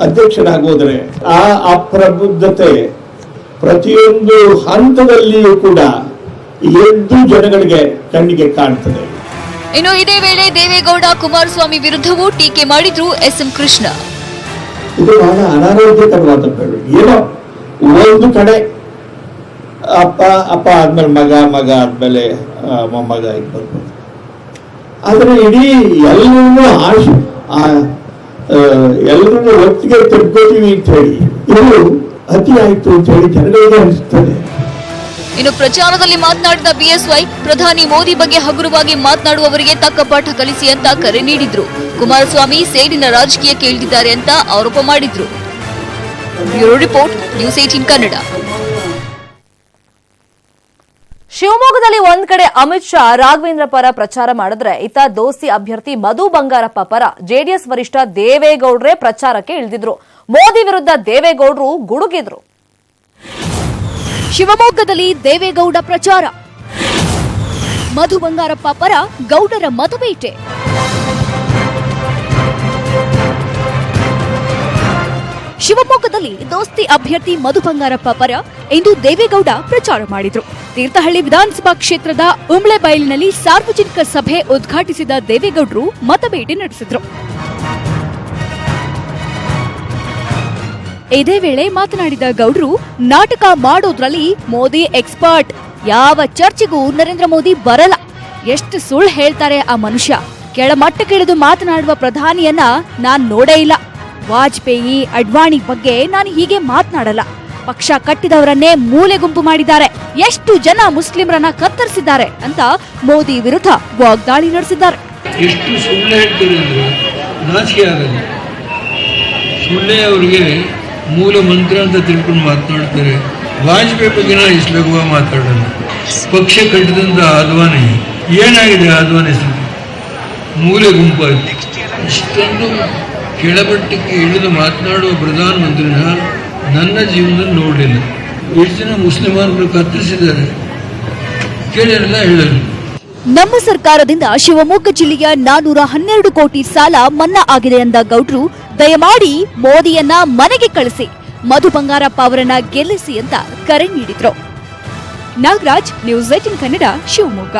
ಅಧ್ಯಕ್ಷರಾಗೋದ್ರೆ ಆ ಅಪ್ರಬುದ್ಧತೆ ಪ್ರತಿಯೊಂದು ಹಂತದಲ್ಲಿಯೂ ಕೂಡ ಎದ್ದು ಜನಗಳಿಗೆ ಕಣ್ಣಿಗೆ ಕಾಣ್ತದೆ. ಇನ್ನು ಇದೇ ವೇಳೆ ದೇವೇಗೌಡ ಕುಮಾರಸ್ವಾಮಿ ವಿರುದ್ಧವೂ ಟೀಕೆ ಮಾಡಿದ್ರು ಎಸ್ಎಂ ಕೃಷ್ಣ. ಇದು ಬಹಳ ಅನಾರೋಗ್ಯಕರವಾದ ಬೆಳವಣಿಗೆ. ಏನೋ ಒಂದು ಕಡೆ ಅಪ್ಪ ಆದ್ಮೇಲೆ ಮಗ ಆದ್ಮೇಲೆ ಮೊಮ್ಮಗ ಈಗ ಬರ್ಬೋದು, ಆದ್ರೆ ಇಡೀ ಎಲ್ಲರೂ ಎಲ್ಲರೂ ಒತ್ತಿಗೆ ತೆಗ್ಗೋತೀವಿ ಅಂತ ಹೇಳಿ ಇದು ಅತಿ ಆಯ್ತು ಅಂತ ಹೇಳಿ ಜನಗಳಿಗೆ ಅನಿಸ್ತದೆ. ಇನ್ನು ಪ್ರಚಾರದಲ್ಲಿ ಮಾತನಾಡಿದ ಬಿಎಸ್ವೈ, ಪ್ರಧಾನಿ ಮೋದಿ ಬಗ್ಗೆ ಹಗುರವಾಗಿ ಮಾತನಾಡುವವರಿಗೆ ತಕ್ಕ ಪಾಠ ಕಲಿಸಿ ಅಂತ ಕರೆ ನೀಡಿದ್ರು. ಕುಮಾರಸ್ವಾಮಿ ಸೇಡಿನ ರಾಜಕೀಯ ಕೇಳಿದ್ದಾರೆ ಅಂತ ಆರೋಪ ಮಾಡಿದ್ರು. Bureau report, news 18 Kannada. ಶಿವಮೊಗ್ಗದಲ್ಲಿ ಒಂದ್ ಕಡೆ ಅಮಿತ್ ಶಾ ರಾಘವೇಂದ್ರ ಪರ ಪ್ರಚಾರ ಮಾಡಿದ್ರೆ ಇತ್ತ ದೋಸ್ತಿ ಅಭ್ಯರ್ಥಿ ಮಧು ಬಂಗಾರಪ್ಪ ಪರ ಜೆಡಿಎಸ್ ವರಿಷ್ಠ ದೇವೇಗೌಡ್ರೆ ಪ್ರಚಾರಕ್ಕೆ ಇಳಿದಿದ್ರು. ಮೋದಿ ವಿರುದ್ಧ ದೇವೇಗೌಡರು ಗುಡುಗಿದ್ರು. ಶಿವಮೊಗ್ಗದಲ್ಲಿ ದೇವೇಗೌಡ ಪ್ರಚಾರ, ಮಧು ಬಂಗಾರಪ್ಪ ಪರ ಗೌಡರ ಮತಬೇಟೆ. ಶಿವಮೊಗ್ಗದಲ್ಲಿ ದೋಸ್ತಿ ಅಭ್ಯರ್ಥಿ ಮಧು ಬಂಗಾರಪ್ಪ ಪರ ಇಂದು ದೇವೇಗೌಡ ಪ್ರಚಾರ ಮಾಡಿದ್ರು. ತೀರ್ಥಹಳ್ಳಿ ವಿಧಾನಸಭಾ ಕ್ಷೇತ್ರದ ಉಮ್ಳೆಬೈಲಿನಲ್ಲಿ ಸಾರ್ವಜನಿಕ ಸಭೆ ಉದ್ಘಾಟಿಸಿದ ದೇವೇಗೌಡರು ಮತಬೇಟೆ ನಡೆಸಿದ್ರು. ಇದೇ ವೇಳೆ ಮಾತನಾಡಿದ ಗೌಡ್ರು, ನಾಟಕ ಮಾಡೋದ್ರಲ್ಲಿ ಮೋದಿ ಎಕ್ಸ್ಪರ್ಟ್, ಯಾವ ಚರ್ಚೆಗೂ ನರೇಂದ್ರ ಮೋದಿ ಬರಲ್ಲ, ಎಷ್ಟು ಸುಳ್ಳು ಹೇಳ್ತಾರೆ ಆ ಮನುಷ್ಯ, ಕೆಳಮಟ್ಟಕ್ಕಿಳಿದು ಮಾತನಾಡುವ ಪ್ರಧಾನಿಯನ್ನ ನಾನ್ ನೋಡೇ ಇಲ್ಲ, ವಾಜಪೇಯಿ ಅಡ್ವಾಣಿ ಬಗ್ಗೆ ನಾನು ಹೀಗೆ ಮಾತನಾಡಲ್ಲ, ಪಕ್ಷ ಕಟ್ಟಿದವರನ್ನೇ ಮೂಲೆ ಗುಂಪು ಮಾಡಿದ್ದಾರೆ, ಎಷ್ಟು ಜನ ಮುಸ್ಲಿಮರನ್ನ ಕತ್ತರಿಸಿದ್ದಾರೆ ಅಂತ ಮೋದಿ ವಿರುದ್ಧ ವಾಗ್ದಾಳಿ ನಡೆಸಿದ್ದಾರೆ. ಎಷ್ಟು ಸುಳ್ಳು ಹೇಳ್ತಾರೆ ಅಂದ್ರೆ ನಾಚಿಕೆ ಆಗಲ್ಲ. ಸುಳ್ಳೆ ಅವರಿಗೆ ಮೂಲ ಮಂತ್ರ ಅಂತ ತಿಳ್ಕೊಂಡು ಮಾತನಾಡ್ತಾರೆ. ವಾಜಪೇಯಿ ಬಗ್ಗೆ ನಾವು ಇಷ್ಟು ಲಘುವಾಗಿ ಮಾತಾಡೋಣ. ಪಕ್ಷ ಕಟ್ಟಿದಂತ ಆದ್ವಾನಿ ಏನಾಗಿದೆ? ಆದ್ವಾನಿ ಮೂಲೆ ಗುಂಪಾಯ್ತು. ಇಷ್ಟೊಂದು ಕೆಳಮಟ್ಟಕ್ಕೆ ಇಳಿದು ಮಾತನಾಡುವ ಪ್ರಧಾನಮಂತ್ರಿನ ನನ್ನ ಜೀವನದಲ್ಲಿ ನೋಡಲಿಲ್ಲ. ಎಷ್ಟು ಜನ ಮುಸ್ಲಿಮರು ಕತ್ತರಿಸಿದ್ದಾರೆ ಕೇಳಿರಲ್ಲ ಹೇಳಲು. ನಮ್ಮ ಸರ್ಕಾರದಿಂದ ಶಿವಮೊಗ್ಗ ಜಿಲ್ಲೆಯ 412 ಕೋಟಿ ಸಾಲ ಮನ್ನಾ ಆಗಿದೆ ಎಂದ ಗೌಡ್ರು, ದಯಮಾಡಿ ಮೋದಿಯನ್ನ ಮನೆಗೆ ಕಳಿಸಿ, ಮಧು ಬಂಗಾರಪ್ಪ ಅವರನ್ನ ಗೆಲ್ಲಿಸಿ ಅಂತ ಕರೆ ನೀಡಿದ್ರು. ನಾಗರಾಜ್, ನ್ಯೂಸ್ 18 ಕನ್ನಡ, ಶಿವಮೊಗ್ಗ.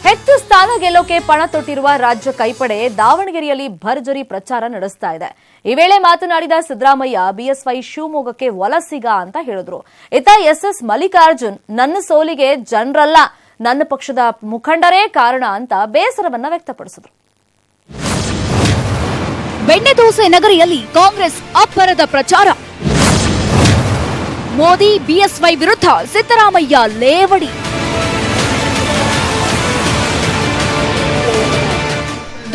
ಹೆಚ್ಚು ಸ್ಥಾನ ಗೆಲ್ಲೋಕೆ ಪಣ ತೊಟ್ಟಿರುವ ರಾಜ್ಯ ಕೈಪಡೆ ದಾವಣಗೆರೆಯಲ್ಲಿ ಭರ್ಜರಿ ಪ್ರಚಾರ ನಡೆಸ್ತಾ ಇದೆ. ಈ ವೇಳೆ ಮಾತನಾಡಿದ ಸಿದ್ದರಾಮಯ್ಯ, ಬಿಎಸ್ವೈ ಶಿವಮೊಗ್ಗಕ್ಕೆ ವಲಸಿಗ ಅಂತ ಹೇಳಿದ್ರು. ಇತ್ತ ಎಸ್ಎಸ್ ಮಲ್ಲಿಕಾರ್ಜುನ್, ನನ್ನ ಸೋಲಿಗೆ ಜನರಲ್ಲ, ನನ್ನ ಪಕ್ಷದ ಮುಖಂಡರೇ ಕಾರಣ ಅಂತ ಬೇಸರವನ್ನ ವ್ಯಕ್ತಪಡಿಸಿದ್ರು. ಬೆಣ್ಣೆದೋಸೆ ನಗರಿಯಲ್ಲಿ ಕಾಂಗ್ರೆಸ್ ಅಬ್ಬರದ ಪ್ರಚಾರ, ಮೋದಿ ಬಿಎಸ್ವೈ ವಿರುದ್ಧ ಸಿದ್ದರಾಮಯ್ಯ ಲೇವಡಿ.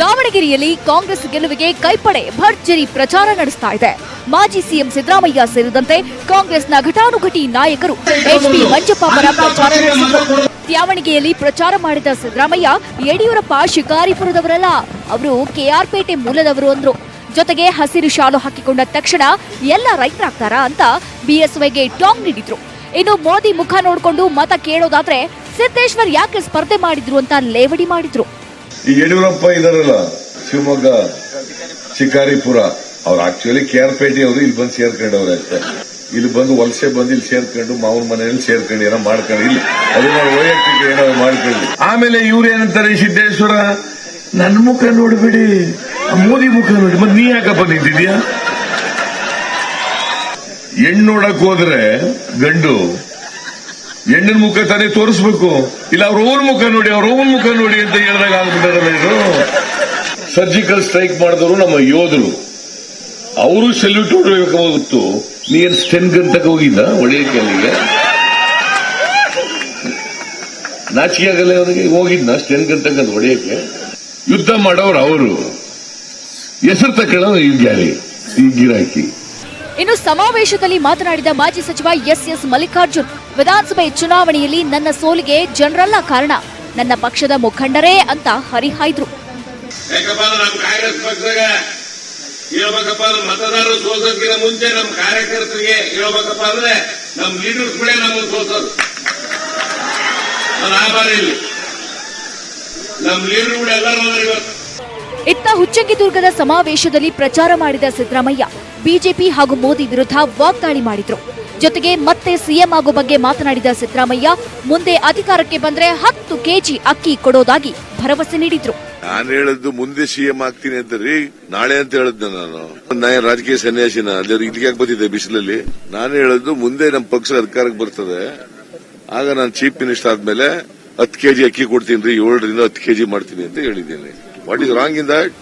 ದಾವಣಗೆರೆಯಲ್ಲಿ ಕಾಂಗ್ರೆಸ್ ಗೆಲುವಿಗೆ ಕೈಪಡೆ ಭರ್ಜರಿ ಪ್ರಚಾರ ನಡೆಸ್ತಾ ಇದೆ. ಮಾಜಿ ಸಿಎಂ ಸಿದ್ದರಾಮಯ್ಯ ಸೇರಿದಂತೆ ಕಾಂಗ್ರೆಸ್ನ ಘಟಾನುಘಟಿ ನಾಯಕರು ಎಚ್ಪಿ ಮಂಜಪ್ಪ ಪರ ಪ್ರಚಾರ ನಡೆಸಿದರು. ತ್ಯಾವಣಿಗೆಯಲ್ಲಿ ಪ್ರಚಾರ ಮಾಡಿದ ಸಿದ್ದರಾಮಯ್ಯ, ಯಡಿಯೂರಪ್ಪ ಶಿಕಾರಿಪುರದವರಲ್ಲ, ಅವರು ಕೆಆರ್ಪೇಟೆ ಮೂಲದವರು ಅಂದ್ರು. ಜೊತೆಗೆ ಹಸಿರು ಶಾಲು ಹಾಕಿಕೊಂಡ ತಕ್ಷಣ ಎಲ್ಲ ರೈತರಾಗ್ತಾರಾ ಅಂತ ಬಿಎಸ್ವೈಗೆ ಟಾಂಗ್ ನೀಡಿದ್ರು. ಇನ್ನು ಮೋದಿ ಮುಖ ನೋಡಿಕೊಂಡು ಮತ ಕೇಳೋದಾದ್ರೆ ಸಿದ್ದೇಶ್ವರ್ ಯಾಕೆ ಸ್ಪರ್ಧೆ ಮಾಡಿದ್ರು ಅಂತ ಲೇವಡಿ ಮಾಡಿದ್ರು. ಈ ಯಡಿಯೂರಪ್ಪ ಇದಾರಲ್ಲ, ಶಿವಮೊಗ್ಗ ಶಿಕಾರಿಪುರ, ಅವ್ರು ಆಕ್ಚುಲಿ ಕೆಆರ್ಪೇಟೆ ಅವರು ಇಲ್ಲಿ ಬಂದು ಸೇರ್ಕೊಂಡವ್ರೆ ಅಷ್ಟೇ. ಇಲ್ಲಿ ಬಂದು ವಲಸೆ ಬಂದು ಇಲ್ಲಿ ಸೇರ್ಕೊಂಡು ಮಾವನ ಮನೆಯಲ್ಲಿ ಸೇರ್ಕೊಂಡು ಏನೋ ಮಾಡ್ಕೊಂಡು ಇಲ್ಲಿ ಅದು ವೈಯಕ್ತಿಕ ಏನೋ ಮಾಡ್ಕೊಳ್ಳಿ. ಆಮೇಲೆ ಇವ್ರು ಏನಂತಾರೆ, ಸಿದ್ದೇಶ್ವರ ನನ್ನ ಮುಖ ನೋಡ್ಬಿಡಿ, ಮೋದಿ ಮುಖ ನೋಡಿ, ಮತ್ತೆ ನೀ ಯಾಕಪ್ಪ ನಿಂತಿದ್ಯಾ? ಹೆಣ್ಣು ನೋಡಕ್ ಹೋದ್ರೆ ಗಂಡು ಹೆಣ್ಣಿನ ಮುಖ ತಾನೇ ತೋರಿಸ್ಬೇಕು, ಇಲ್ಲ ಅವ್ರ ಓನ್ ಮುಖ ನೋಡಿ, ಅವ್ರ ಓನ್ ಮುಖ ನೋಡಿ ಅಂತ ಹೇಳಿದಾಗ ಆಗ್ಬಿಟ್ಟಾರಲ್ಲ. ಇದು ಸರ್ಜಿಕಲ್ ಸ್ಟ್ರೈಕ್ ಮಾಡಿದವರು ನಮ್ಮ ಯೋಧರು, ಅವರು ಸೆಲ್ಯೂಟ್ ಹೊಡಬೇಕಾಗಿತ್ತು. ನೀನ್ ಸ್ಟೆನ್ ಗನ್ ತಕ ಹೋಗಿದ್ದ ಒಳ್ಳೆಯಕ್ಕೆ, ಅಲ್ಲಿಗೆ ನಾಚಿಕೆ ಆಗಲ್ಲ ಅವನಿಗೆ. ಹೋಗಿದ್ನ ಸ್ಟೆನ್ ಗನ್ ತಕ್ಕಂತ ಹೊಡೆಯಕ್ಕೆ? ಯುದ್ಧ ಮಾಡೋರು ಅವರು, ಹೆಸರು ತಕೊಳ್ಳೋದು ಈ ಗಾಳಿ ಈ ಗಿರಾಕಿ. ಇನ್ನು ಸಮಾವೇಶದಲ್ಲಿ ಮಾತನಾಡಿದ ಮಾಜಿ ಸಚಿವ ಎಸ್ ಮಲ್ಲಿಕಾರ್ಜುನ್, ವಿಧಾನಸಭೆ ಚುನಾವಣೆಯಲ್ಲಿ ನನ್ನ ಸೋಲಿಗೆ ಜನರಲ್ಲ ಕಾರಣ, ನನ್ನ ಪಕ್ಷದ ಮುಖಂಡರೇ ಅಂತ ಹರಿಹಾಯ್ದ್ರು. ಯಾಕಪ್ಪ ನಮ್ಮ ಕಾಂಗ್ರೆಸ್ ಪಕ್ಷದಾಗ ಹೇಳ್ಬೇಕಪ್ಪ ಅಂದ್ರೆ ಮತದಾರರು ಸೋಲ್ಸೋದಕ್ಕಿಂತ ಮುಂಚೆ ನಮ್ಮ ಕಾರ್ಯಕರ್ತರಿಗೆ ಹೇಳ್ಬೇಕಪ್ಪ ಅಂದ್ರೆ ನಮ್ಮ ಲೀಡರ್ಸ್ಗಳೇ ನಮ್ಮನ್ನು ಸೋಲ್ಸೋದು. ಆ ಬಾರಿಯಲ್ಲಿ ನಮ್ಮ ಲೀಡರ್ಗಳು ಎಲ್ಲರೂ ಇವತ್ತು. ಇತ್ತ ಹುಚ್ಚಂಗಿದುರ್ಗದ ಸಮಾವೇಶದಲ್ಲಿ ಪ್ರಚಾರ ಮಾಡಿದ ಸಿದ್ದರಾಮಯ್ಯ ಬಿಜೆಪಿ ಹಾಗೂ ಮೋದಿ ವಿರುದ್ಧ ವಾಗ್ದಾಳಿ ಮಾಡಿದ್ರು. ಜೊತೆಗೆ ಮತ್ತೆ ಸಿಎಂ ಆಗೋ ಬಗ್ಗೆ ಮಾತನಾಡಿದ ಸಿದ್ದರಾಮಯ್ಯ ಮುಂದೆ ಅಧಿಕಾರಕ್ಕೆ ಬಂದ್ರೆ 10 ಕೆಜಿ ಅಕ್ಕಿ ಕೊಡೋದಾಗಿ ಭರವಸೆ ನೀಡಿದ್ರು. ನಾನು ಹೇಳದ್ದು ಮುಂದೆ ಸಿಎಂ ಆಗ್ತೀನಿ ಅಂತ ರೀ, ನಾಳೆ ಅಂತ ಹೇಳಿದ್ದೆ ನಾನು. ರಾಜಕೀಯ ಸನ್ಯಾಸಿನ ಅಲ್ಲಿ ಇದಕ್ಕೆ ಬಂದಿದ್ದೆ ಬಿಸಿಲಲ್ಲಿ. ನಾನು ಹೇಳದ್ದು ಮುಂದೆ ನಮ್ಮ ಪಕ್ಷ ಅಧಿಕಾರಕ್ಕೆ ಬರ್ತದೆ, ಆಗ ನಾನು ಚೀಫ್ ಮಿನಿಸ್ಟರ್ ಆದ್ಮೇಲೆ 10 ಕೆಜಿ ಅಕ್ಕಿ ಕೊಡ್ತೀನಿ ರೀ, 7ರಿಂದ 10 ಕೆಜಿ ಮಾಡ್ತೀನಿ ಅಂತ ಹೇಳಿದ್ದೇನೆ. What is wrong in that?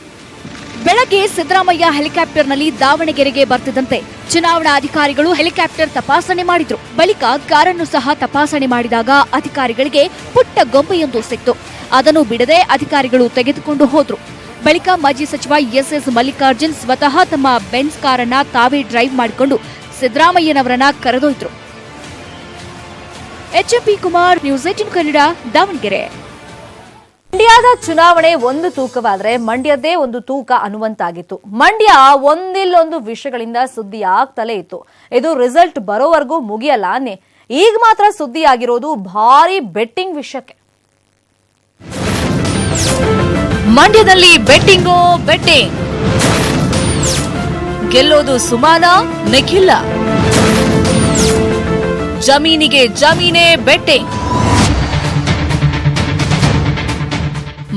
ಬೆಳಗ್ಗೆ ಸಿದ್ದರಾಮಯ್ಯ ಹೆಲಿಕಾಪ್ಟರ್ನಲ್ಲಿ ದಾವಣಗೆರೆಗೆ ಬರ್ತಿದ್ದಂತೆ ಚುನಾವಣಾ ಅಧಿಕಾರಿಗಳು ಹೆಲಿಕಾಪ್ಟರ್ ತಪಾಸಣೆ ಮಾಡಿದ್ರು. ಬಳಿಕ ಕಾರನ್ನು ಸಹ ತಪಾಸಣೆ ಮಾಡಿದಾಗ ಅಧಿಕಾರಿಗಳಿಗೆ ಪುಟ್ಟ ಗೊಂಬೆಯೊಂದು ಸಿಕ್ತು. ಅದನ್ನು ಬಿಡದೆ ಅಧಿಕಾರಿಗಳು ತೆಗೆದುಕೊಂಡು ಹೋದ್ರು. ಬಳಿಕ ಮಾಜಿ ಸಚಿವ ಎಸ್ ಮಲ್ಲಿಕಾರ್ಜುನ್ ಸ್ವತಃ ತಮ್ಮ ಬೆನ್ಸ್ ಕಾರನ್ನ ತಾವೇ ಡ್ರೈವ್ ಮಾಡಿಕೊಂಡು ಸಿದ್ದರಾಮಯ್ಯನವರನ್ನ ಕರೆದೊಯ್ದ್ರು. HMP Kumar, news 18 Kannada, Davanagere. ಮಂಡ್ಯದ ಚುನಾವಣೆ ಒಂದು ತೂಕವಾದ್ರೆ ಮಂಡ್ಯದೇ ಒಂದು ತೂಕ ಅನ್ನುವಂತಾಗಿತ್ತು. ಮಂಡ್ಯ ಒಂದಿಲ್ಲೊಂದು ವಿಷಯಗಳಿಂದ ಸುದ್ದಿ ಆಗ್ತಲೇ ಇತ್ತು. ಇದು ರಿಸಲ್ಟ್ ಬರೋವರೆಗೂ ಮುಗಿಯಲ್ಲ ಅನ್ನೆ. ಈಗ ಮಾತ್ರ ಸುದ್ದಿ ಆಗಿರೋದು ಭಾರಿ ಬೆಟ್ಟಿಂಗ್ ವಿಷಯಕ್ಕೆ. ಮಂಡ್ಯದಲ್ಲಿ ಬೆಟ್ಟಿಂಗೋ ಬೆಟ್ಟಿಂಗ್, ಗೆಲ್ಲೋದು ಸುಮಾನ, ನಿಖಿಲ. ಜಮೀನಿಗೆ ಜಮೀನೇ ಬೆಟ್ಟಿಂಗ್.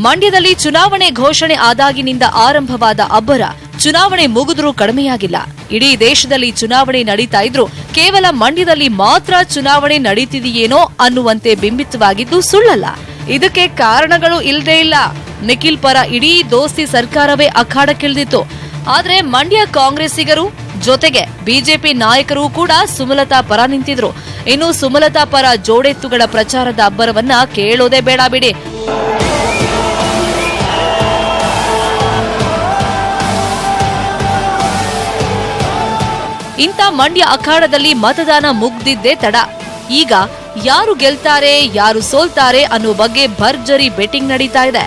ಮಂಡ್ಯದಲ್ಲಿ ಚುನಾವಣೆ ಘೋಷಣೆ ಆದಾಗಿನಿಂದ ಆರಂಭವಾದ ಅಬ್ಬರ ಚುನಾವಣೆ ಮುಗಿದ್ರೂ ಕಡಿಮೆಯಾಗಿಲ್ಲ. ಇಡೀ ದೇಶದಲ್ಲಿ ಚುನಾವಣೆ ನಡೀತಾ ಇದ್ರೂ ಕೇವಲ ಮಂಡ್ಯದಲ್ಲಿ ಮಾತ್ರ ಚುನಾವಣೆ ನಡೀತಿದೆಯೇನೋ ಅನ್ನುವಂತೆ ಬಿಂಬಿತವಾಗಿದ್ದು ಸುಳ್ಳಲ್ಲ. ಇದಕ್ಕೆ ಕಾರಣಗಳು ಇಲ್ಲದೇ ಇಲ್ಲ. ನಿಖಿಲ್ ಪರ ಇಡೀ ದೋಸ್ತಿ ಸರ್ಕಾರವೇ ಅಖಾಡಕ್ಕಿಳಿದಿತ್ತು. ಆದ್ರೆ ಮಂಡ್ಯ ಕಾಂಗ್ರೆಸ್ಸಿಗರು ಜೊತೆಗೆ ಬಿಜೆಪಿ ನಾಯಕರು ಕೂಡ ಸುಮಲತಾ ಪರ ನಿಂತಿದ್ರು. ಇನ್ನು ಸುಮಲತಾ ಪರ ಜೋಡೆತ್ತುಗಳ ಪ್ರಚಾರದ ಅಬ್ಬರವನ್ನ ಕೇಳೋದೇ ಬೇಡ ಬಿಡಿ. ಇಂಥ ಮಂಡ್ಯ ಅಖಾಡದಲ್ಲಿ ಮತದಾನ ಮುಗ್ದಿದ್ದೇ ತಡ. ಈಗ ಯಾರು ಗೆಲ್ತಾರೆ, ಯಾರು ಸೋಲ್ತಾರೆ ಅನ್ನೋ ಬಗ್ಗೆ ಭರ್ಜರಿ ಬೆಟ್ಟಿಂಗ್ ನಡೀತಾ ಇದೆ.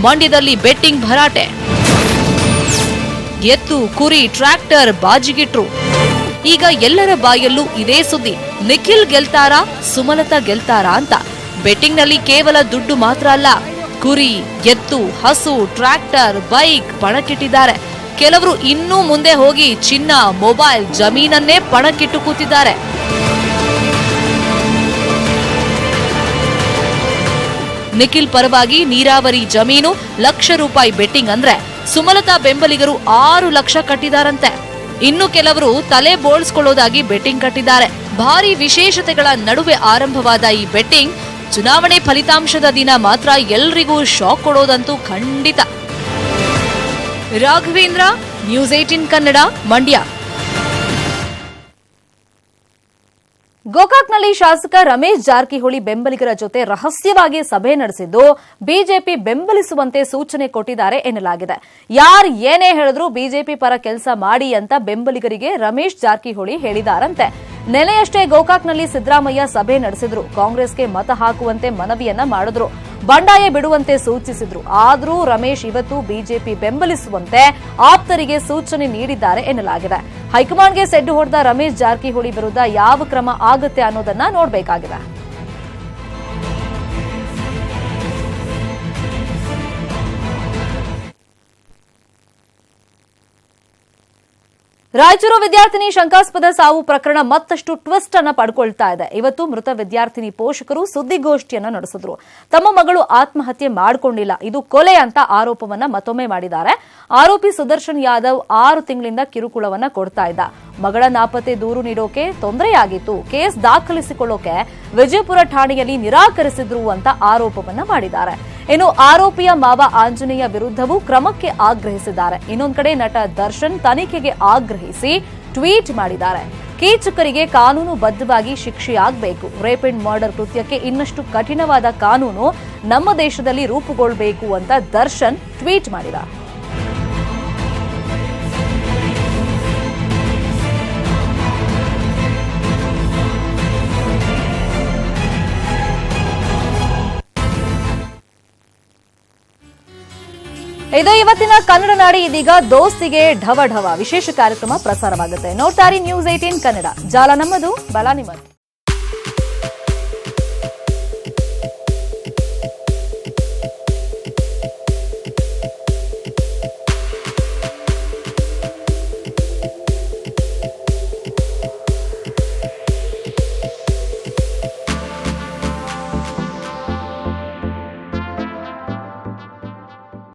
ಮಂಡ್ಯದಲ್ಲಿ ಬೆಟ್ಟಿಂಗ್ ಭರಾಟೆ. ಎತ್ತು, ಕುರಿ, ಟ್ರ್ಯಾಕ್ಟರ್ ಬಾಜಿಗಿಟ್ರು. ಈಗ ಎಲ್ಲರ ಬಾಯಲ್ಲೂ ಇದೇ ಸುದ್ದಿ, ನಿಖಿಲ್ ಗೆಲ್ತಾರಾ, ಸುಮಲತಾ ಗೆಲ್ತಾರಾ ಅಂತ. ಬೆಟ್ಟಿಂಗ್ನಲ್ಲಿ ಕೇವಲ ದುಡ್ಡು ಮಾತ್ರ ಅಲ್ಲ, ಕುರಿ, ಎತ್ತು, ಹಸು, ಟ್ರ್ಯಾಕ್ಟರ್, ಬೈಕ್ ಪಣಕ್ಕಿಟ್ಟಿದ್ದಾರೆ. ಕೆಲವರು ಇನ್ನೂ ಮುಂದೆ ಹೋಗಿ ಚಿನ್ನ, ಮೊಬೈಲ್, ಜಮೀನನ್ನೇ ಪಣಕ್ಕಿಟ್ಟು ಕೂತಿದ್ದಾರೆ. ನಿಖಿಲ್ ಪರವಾಗಿ ನೀರಾವರಿ ಜಮೀನು, ₹1,00,000 ಬೆಟ್ಟಿಂಗ್ ಅಂದ್ರೆ ಸುಮಲತಾ ಬೆಂಬಲಿಗರು 6 ಲಕ್ಷ ಕಟ್ಟಿದಾರಂತೆ. ಇನ್ನು ಕೆಲವರು ತಲೆ ಬೋಳ್ಸ್ಕೊಳ್ಳೋದಾಗಿ ಬೆಟ್ಟಿಂಗ್ ಕಟ್ಟಿದ್ದಾರೆ. ಭಾರಿ ವಿಶೇಷತೆಗಳ ನಡುವೆ ಆರಂಭವಾದ ಈ ಬೆಟ್ಟಿಂಗ್ ಚುನಾವಣೆ ಫಲಿತಾಂಶದ ದಿನ ಮಾತ್ರ ಎಲ್ರಿಗೂ ಶಾಕ್ ಕೊಡೋದಂತೂ ಖಂಡಿತ. ರಾಘವೇಂದ್ರ, ನ್ಯೂಸ್ 18 ಕನ್ನಡ, ಮಂಡ್ಯ. ಗೋಕಾಕ್ನಲ್ಲಿ ಶಾಸಕ ರಮೇಶ್ ಜಾರಕಿಹೊಳಿ ಬೆಂಬಲಿಗರ ಜೊತೆ ರಹಸ್ಯವಾಗಿ ಸಭೆ ನಡೆಸಿದ್ದು ಬಿಜೆಪಿ ಬೆಂಬಲಿಸುವಂತೆ ಸೂಚನೆ ಕೊಟ್ಟಿದ್ದಾರೆ ಎನ್ನಲಾಗಿದೆ. ಯಾರು ಏನೇ ಹೇಳಿದ್ರು ಬಿಜೆಪಿ ಪರ ಕೆಲಸ ಮಾಡಿ ಅಂತ ಬೆಂಬಲಿಗರಿಗೆ ರಮೇಶ್ ಜಾರಕಿಹೊಳಿ ಹೇಳಿದಾರಂತೆ. ನೆನೆಯಷ್ಟೇ ಗೋಕಾಕ್ನಲ್ಲಿ ಸಿದ್ದರಾಮಯ್ಯ ಸಭೆ ನಡೆಸಿದ್ರು. ಕಾಂಗ್ರೆಸ್ಗೆ ಮತ ಹಾಕುವಂತೆ ಮನವಿಯನ್ನ ಮಾಡಿದ್ರು. ಬಂಡಾಯ ಬಿಡುವಂತೆ ಸೂಚಿಸಿದ್ರು. ಆದರೂ ರಮೇಶ್ ಇವತ್ತು ಬಿಜೆಪಿ ಬೆಂಬಲಿಸುವಂತೆ ಆಪ್ತರಿಗೆ ಸೂಚನೆ ನೀಡಿದ್ದಾರೆ ಎನ್ನಲಾಗಿದೆ. ಹೈಕಮಾಂಡ್ಗೆ ಸೆಡ್ಡು ಹೊಡೆದ ರಮೇಶ್ ಜಾರಕಿಹೊಳಿ ವಿರುದ್ಧ ಯಾವ ಕ್ರಮ ಆಗುತ್ತೆ ಅನ್ನೋದನ್ನ ನೋಡಬೇಕಾಗಿದೆ. ರಾಯಚೂರು ವಿದ್ಯಾರ್ಥಿನಿ ಶಂಕಾಸ್ಪದ ಸಾವು ಪ್ರಕರಣ ಮತ್ತಷ್ಟು ಟ್ವಿಸ್ಟ್ ಅನ್ನು ಪಡ್ಕೊಳ್ತಾ ಇದೆ. ಇವತ್ತು ಮೃತ ವಿದ್ಯಾರ್ಥಿನಿ ಪೋಷಕರು ಸುದ್ದಿಗೋಷ್ಠಿಯನ್ನು ನಡೆಸಿದ್ರು. ತಮ್ಮ ಮಗಳು ಆತ್ಮಹತ್ಯೆ ಮಾಡಿಕೊಂಡಿಲ್ಲ, ಇದು ಕೊಲೆ ಅಂತ ಆರೋಪವನ್ನ ಮತ್ತೊಮ್ಮೆ ಮಾಡಿದ್ದಾರೆ. ಆರೋಪಿ ಸುದರ್ಶನ್ ಯಾದವ್ 6 ತಿಂಗಳಿಂದ ಕಿರುಕುಳವನ್ನ ಕೊಡ್ತಾ ಇದ್ದ. ಮಗಳ ನಾಪತ್ತೆ ದೂರು ನೀಡೋಕೆ ತೊಂದರೆಯಾಗಿತ್ತು. ಕೇಸ್ ದಾಖಲಿಸಿಕೊಳ್ಳೋಕೆ ವಿಜಯಪುರ ಠಾಣೆಯಲ್ಲಿ ನಿರಾಕರಿಸಿದ್ರು ಅಂತ ಆರೋಪವನ್ನ ಮಾಡಿದ್ದಾರೆ. ಇನ್ನು ಆರೋಪಿಯ ಮಾವ ಆಂಜನೇಯ ವಿರುದ್ಧವೂ ಕ್ರಮಕ್ಕೆ ಆಗ್ರಹಿಸಿದ್ದಾರೆ. ಇನ್ನೊಂದು ಕಡೆ ನಟ ದರ್ಶನ್ ತನಿಖೆಗೆ ಆಗ್ರಹಿಸಿ ಟ್ವೀಟ್ ಮಾಡಿದ್ದಾರೆ. ಕೀಚಕರಿಗೆ ಕಾನೂನು ಬದ್ಧವಾಗಿ ಶಿಕ್ಷೆಯಾಗಬೇಕು. ರೇಪ್ ಅಂಡ್ ಮರ್ಡರ್ ಕೃತ್ಯಕ್ಕೆ ಇನ್ನಷ್ಟು ಕಠಿಣವಾದ ಕಾನೂನು ನಮ್ಮ ದೇಶದಲ್ಲಿ ರೂಪುಗೊಳ್ಳಬೇಕು ಅಂತ ದರ್ಶನ್ ಟ್ವೀಟ್ ಮಾಡಿದ್ದಾರೆ. ಇದು ಇವತ್ತಿನ ಕನ್ನಡ ನಾಡಿ. ಇದೀಗ ದೋಸ್ತಿಗೆ ಢವ ಢವ ವಿಶೇಷ ಕಾರ್ಯಕ್ರಮ ಪ್ರಸಾರವಾಗುತ್ತೆ. ನೋಡ್ತಾರೆ ನ್ಯೂಸ್ 18 ಕನ್ನಡ. ಜಾಲ ನಮ್ಮದು, ಬಲ ನಿಮ್ಮದು.